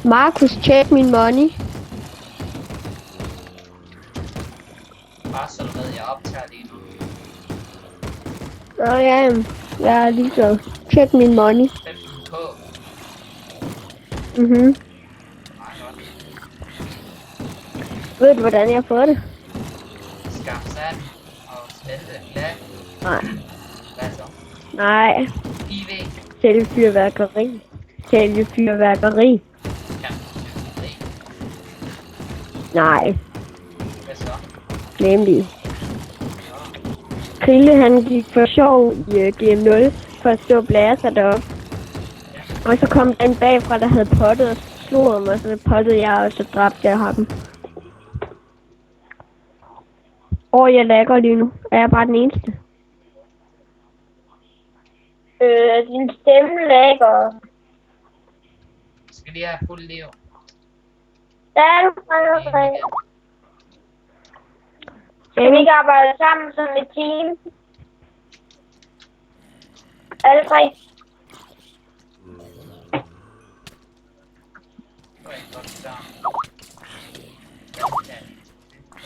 Markus, check min money. Bare så du ved, jeg optager lige nu. Nå ja, jeg er ligeglad. Check min money. 15k. Mhm. Meget godt. Ved du, hvordan jeg har fået det? Skaf sand og smelte. Hvad? Nej. Hvad så? Nej. IV. Sælge fyrværkeri. Sælge fyrværkeri. Kan du se? Nej. Hvad så? Glem det. Krille, han gik for sjov i GM0 for at stå og blære sig deroppe. Og så kom den bagfra, der havde pottet og slog ham, og så pottede jeg, og så dræbte jeg ham. Jeg lagger lige nu. Er jeg bare den eneste? Din stemme lægger. Skal lige have fuld liv. Der er du, Frederik. Skal vi ikke arbejde sammen som et team? Alle tre. Nu er jeg godt sammen.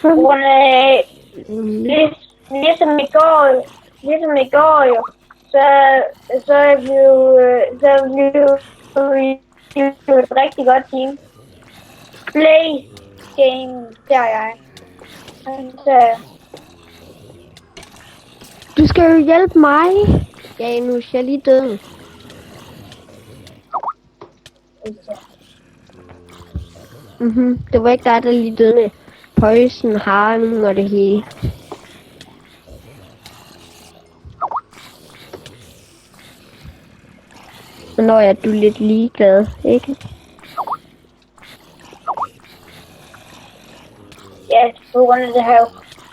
Hun ligesom i går jo, så blev et rigtig godt team. Play game, der er jeg. Du skal jo hjælpe mig. Janus, jeg er lige død. Det var ikke dig, der lige døde med poison, harmen og det hele. Og når jeg du er lidt ligeglad, ikke? Ja, på grund af det her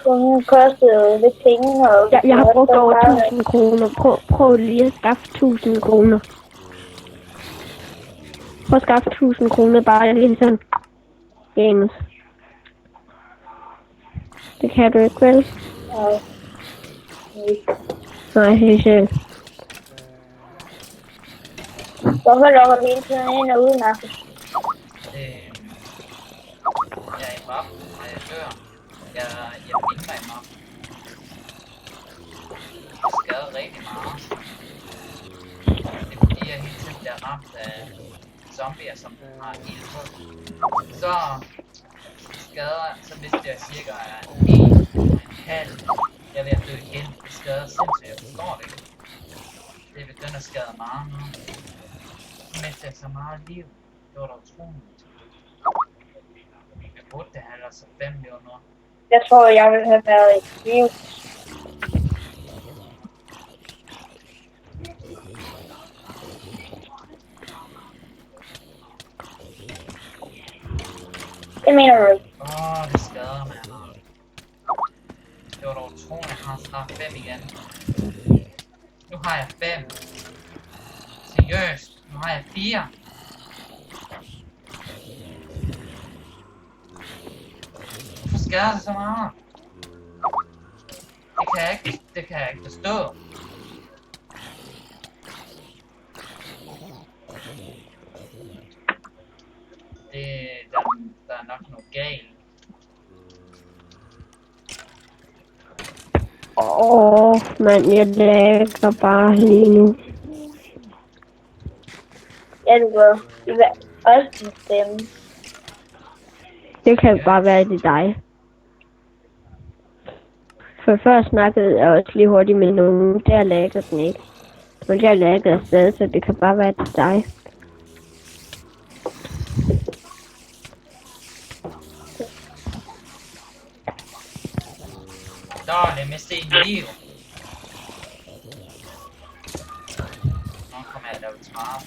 kun kostet lidt penge. Og Jeg har brugt over 1000 kroner. Prøv lige at skaffe 1000 kroner. Prøv at skaffe 1000 kroner bare lige sådan. Janus. Det kan du ikke, vel? Nej. Nej, helt sikkert. Hvorfor lukker du hele tiden ind og ud, Markus? Jeg er i map, og jeg dør. Jeg binder i map. Jeg skader rigtig meget. Det er fordi, jeg hele tiden bliver ramt af zombier, som har ild på. Så skader, så mister jeg cirka 1,5. Jeg er ved at dø igen. Det skader sindssygt, jeg forstår det ikke. Det begynder at skade meget nu. Så mister jeg så meget liv. Det var da utroligt. Jeg burde det have altså 5 millioner. Jeg tror, jeg ville have været et liv. Det mener du ikke? Det skader, mand. Det var da utroligt, jeg har snart 5 igen. Nu har jeg 5. Seriøst, nu har jeg 4. Hvorfor skader det så meget? Det kan jeg ikke forstå. Der er nok noget galt. Mand, jeg lægger bare lige nu. Ja, du gør. Det vil også bestemme. Det kan bare være det dig. For før snakkede jeg også lige hurtigt med nogen, der lægger den ikke. Men der lægger jeg stadig, så det kan bare være det dig. Dårligt, miste en liv. Nu kommer jeg lave træt.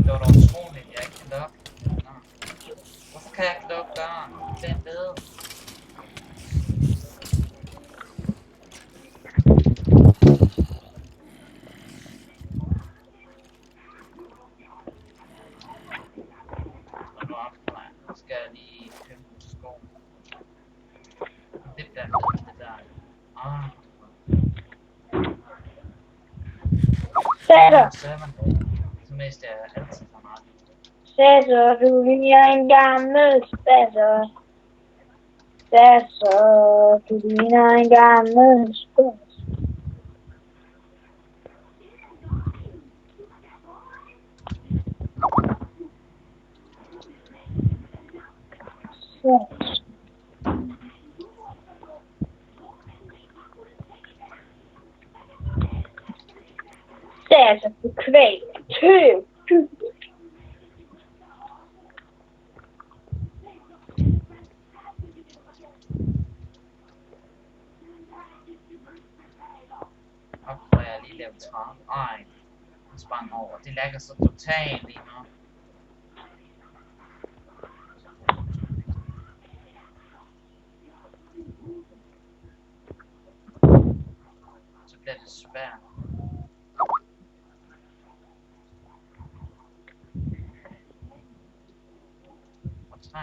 Det var da utroligt, jeg ikke kan lukke. Hvorfor kan jeg ikke lukke døren? Det er en bedre. Og nu skal jeg lige købe nogle sko. Det bliver med det der. Sætter. Så mister jeg altid for meget. Sætter, du ligner en gammel spasser. Spasser, du ligner en gammel spasser. Spasser, du kvæl. Tøv. Og prøver jeg lige lave 30. Ej, jeg sprang over. Det lægger så totalt lige nu. Så bliver det svært. Og 3.